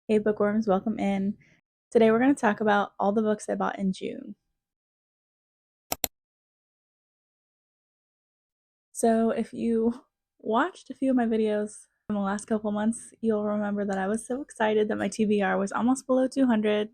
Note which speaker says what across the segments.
Speaker 1: Hey bookworms, welcome in. Today we're going to talk about all the books I bought in June. So if you watched a few of my videos in the last couple months, you'll remember that I was so excited that my TBR was almost below 200.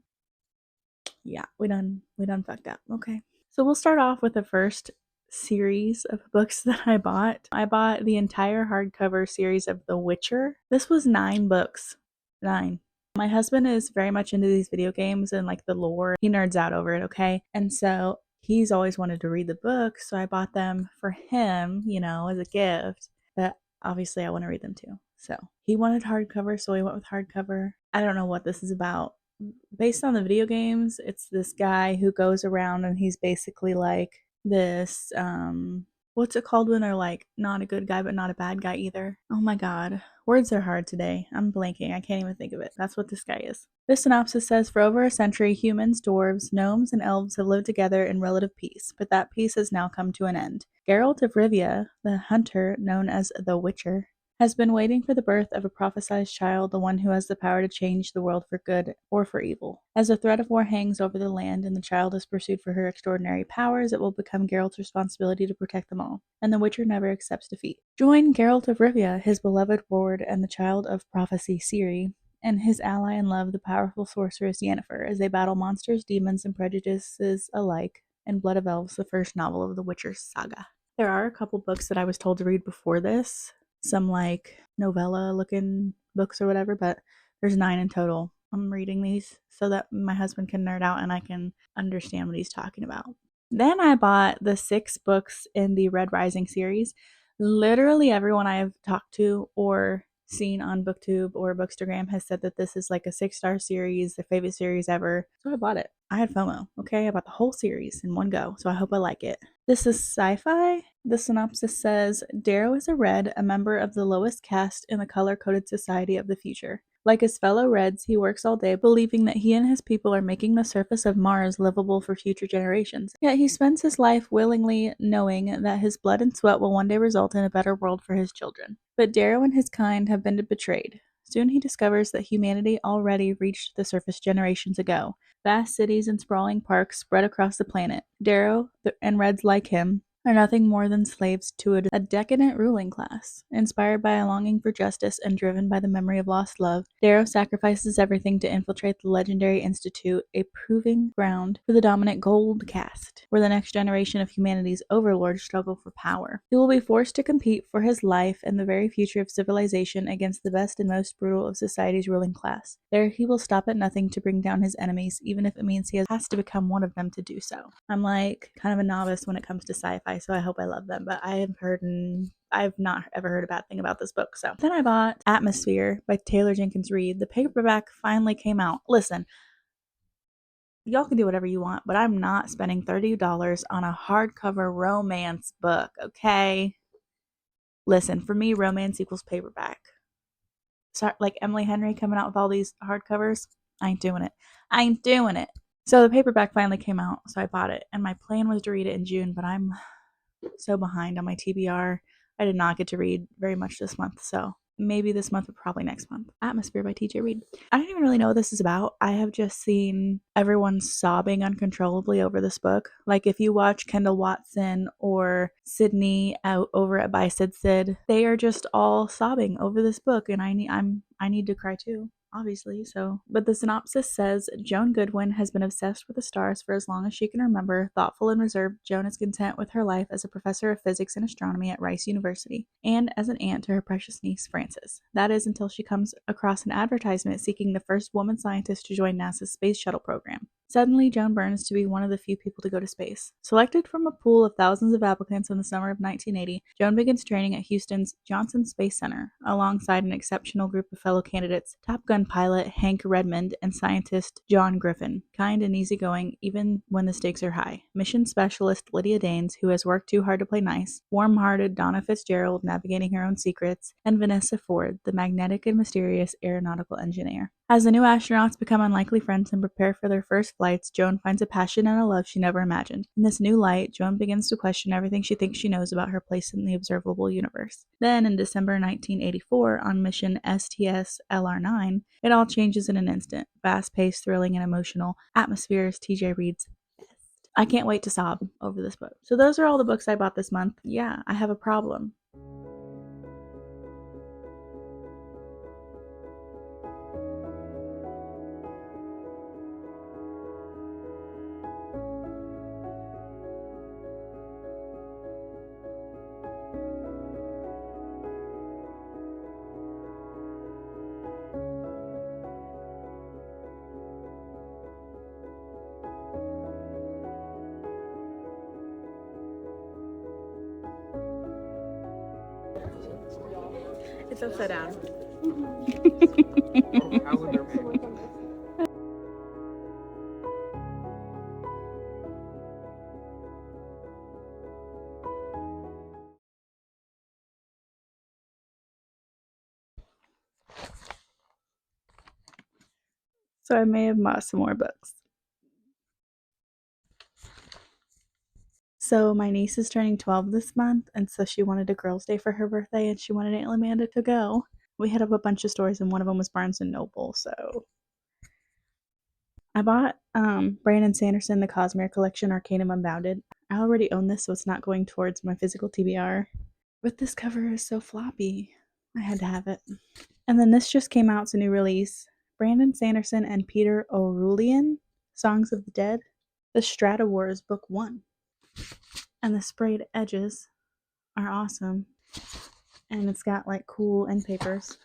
Speaker 1: Yeah, we done fucked up. Okay. So we'll start off with the first series of books that I bought. I bought the entire hardcover series of The Witcher. This was 9 books. 9. My husband is very much into these video games and like the lore. He nerds out over it, okay? And so he's always wanted to read the books, so I bought them for him, as a gift. But obviously I want to read them too. So he wanted hardcover, so we went with hardcover. I don't know what this is about. Based on the video games, it's this guy who goes around and he's basically like this what's it called when they're like not a good guy but not a bad guy either? Oh my god. Words are hard today. I'm blanking. I can't even think of it. That's what this guy is. This synopsis says for over a century, humans, dwarves, gnomes, and elves have lived together in relative peace, but that peace has now come to an end. Geralt of Rivia, the hunter known as the Witcher, has been waiting for the birth of a prophesied child, the one who has the power to change the world for good or for evil. As the threat of war hangs over the land and the child is pursued for her extraordinary powers, it will become Geralt's responsibility to protect them all, and the Witcher never accepts defeat. Join Geralt of Rivia, his beloved ward and the child of prophecy Ciri, and his ally in love, the powerful sorceress Yennefer, as they battle monsters, demons, and prejudices alike in Blood of Elves, the first novel of the Witcher saga. There are a couple books that I was told to read before this, some like novella looking books or whatever, but there's 9 in total. I'm reading these so that my husband can nerd out and I can understand what he's talking about. Then I bought the 6 books in the Red Rising series. Literally everyone I've talked to or seen on BookTube or Bookstagram has said that this is like a 6-star series, their favorite series ever. So I bought it. I had FOMO, okay? I bought the whole series in one go, so I hope I like it. This is sci-fi. The synopsis says, Darrow is a Red, a member of the lowest caste in the color-coded society of the future. Like his fellow Reds, he works all day believing that he and his people are making the surface of Mars livable for future generations. Yet he spends his life willingly knowing that his blood and sweat will one day result in a better world for his children. But Darrow and his kind have been betrayed. Soon he discovers that humanity already reached the surface generations ago. Vast cities and sprawling parks spread across the planet. Darrow, and Reds like him, are nothing more than slaves to a decadent ruling class. Inspired by a longing for justice and driven by the memory of lost love, Darrow sacrifices everything to infiltrate the legendary institute, a proving ground for the dominant gold caste, where the next generation of humanity's overlords struggle for power. He will be forced to compete for his life and the very future of civilization against the best and most brutal of society's ruling class. There he will stop at nothing to bring down his enemies, even if it means he has to become one of them to do so. I'm like kind of a novice when it comes to sci-fi, so I hope I love them, but I've not ever heard a bad thing about this book. So then I bought Atmosphere by Taylor Jenkins Reid. The paperback finally came out. Listen, y'all can do whatever you want, but I'm not spending $30 on a hardcover romance book, okay? Listen, for me, romance equals paperback. So, like Emily Henry coming out with all these hardcovers, I ain't doing it. I ain't doing it. So the paperback finally came out, so I bought it. And my plan was to read it in June, but I'm so behind on my TBR. I did not get to read very much this month, so maybe this month or probably next month. Atmosphere by TJ Reid. I don't even really know what this is about. I have just seen everyone sobbing uncontrollably over this book. Like if you watch Kendall Watson or Sydney out over at By Sid, they are just all sobbing over this book, and I need to cry too, obviously. But the synopsis says Joan Goodwin has been obsessed with the stars for as long as she can remember. Thoughtful and reserved, Joan is content with her life as a professor of physics and astronomy at Rice University and as an aunt to her precious niece Frances. That is until she comes across an advertisement seeking the first woman scientist to join NASA's space shuttle program. Suddenly, Joan burns to be one of the few people to go to space. Selected from a pool of thousands of applicants in the summer of 1980, Joan begins training at Houston's Johnson Space Center, alongside an exceptional group of fellow candidates, Top Gun pilot Hank Redmond and scientist John Griffin, kind and easygoing even when the stakes are high, mission specialist Lydia Danes, who has worked too hard to play nice, warm-hearted Donna Fitzgerald navigating her own secrets, and Vanessa Ford, the magnetic and mysterious aeronautical engineer. As the new astronauts become unlikely friends and prepare for their first flights, Joan finds a passion and a love she never imagined. In this new light, Joan begins to question everything she thinks she knows about her place in the observable universe. Then, in December 1984, on mission STS-LR9, it all changes in an instant. Fast-paced, thrilling, and emotional. Atmospheres TJ reads. I can't wait to sob over this book. So those are all the books I bought this month. Yeah, I have a problem. It's upside down. So I may have bought some more books. So my niece is turning 12 this month, and so she wanted a girls' day for her birthday, and she wanted Aunt Amanda to go. We hit up a bunch of stores, and one of them was Barnes & Noble, so I bought Brandon Sanderson, The Cosmere Collection, Arcanum Unbounded. I already own this, so it's not going towards my physical TBR. But this cover is so floppy. I had to have it. And then this just came out, it's a new release. Brandon Sanderson and Peter O'Rulian, Songs of the Dead. The Strata Wars Book 1. And the sprayed edges are awesome. And it's got like cool end papers.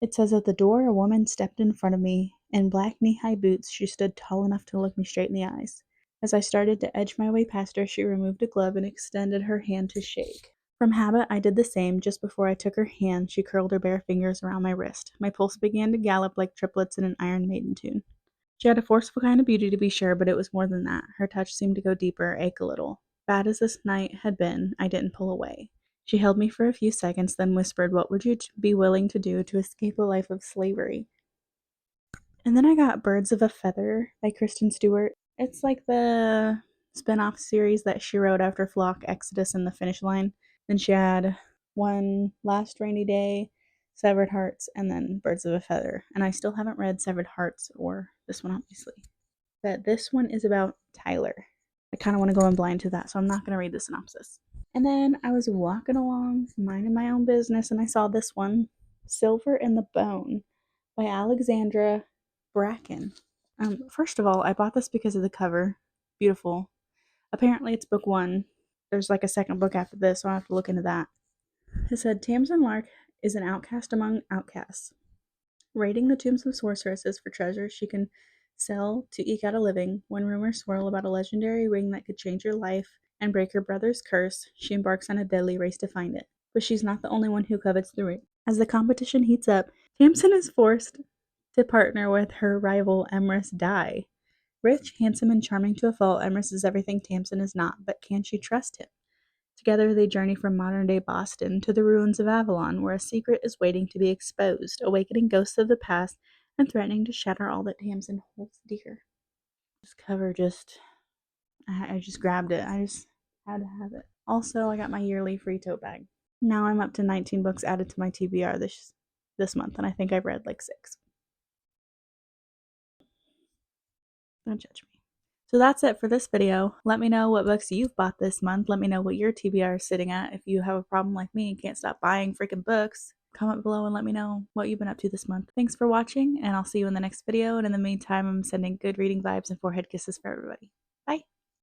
Speaker 1: It says at the door, a woman stepped in front of me. In black knee-high boots, she stood tall enough to look me straight in the eyes. As I started to edge my way past her, she removed a glove and extended her hand to shake. From habit, I did the same. Just before I took her hand, she curled her bare fingers around my wrist. My pulse began to gallop like triplets in an Iron Maiden tune. She had a forceful kind of beauty, to be sure, but it was more than that. Her touch seemed to go deeper, ache a little. Bad as this night had been, I didn't pull away. She held me for a few seconds, then whispered, "What would you be willing to do to escape a life of slavery?" And then I got Birds of a Feather by Kristen Stewart. It's like the spin-off series that she wrote after Flock, Exodus, and The Finish Line. Then she had One Last Rainy Day, Severed Hearts, and then Birds of a Feather. And I still haven't read Severed Hearts or this one, obviously. But this one is about Tyler. I kind of want to go in blind to that, so I'm not going to read the synopsis. And then I was walking along, minding my own business, and I saw this one, Silver in the Bone by Alexandra Bracken. First of all, I bought this because of the cover. Beautiful. Apparently it's book 1. There's like a second book after this, so I'll have to look into that. It said, Tamsin Lark is an outcast among outcasts, raiding the tombs of sorceresses for treasures she can sell to eke out a living. When rumors swirl about a legendary ring that could change her life and break her brother's curse, she embarks on a deadly race to find it. But she's not the only one who covets the ring. As the competition heats up, Tamsin is forced to partner with her rival Emrys Dye. Rich, handsome, and charming to a fault, Emrys is everything Tamsin is not, but can she trust him? Together they journey from modern-day Boston to the ruins of Avalon, where a secret is waiting to be exposed, awakening ghosts of the past and threatening to shatter all that Tamsin holds dear. This cover I just grabbed it. I just had to have it. Also, I got my yearly free tote bag. Now I'm up to 19 books added to my TBR this month, and I think I've read like 6. Don't judge me. So that's it for this video. Let me know what books you've bought this month. Let me know what your TBR is sitting at. If you have a problem like me and can't stop buying freaking books, comment below and let me know what you've been up to this month. Thanks for watching, and I'll see you in the next video. And in the meantime, I'm sending good reading vibes and forehead kisses for everybody. Bye!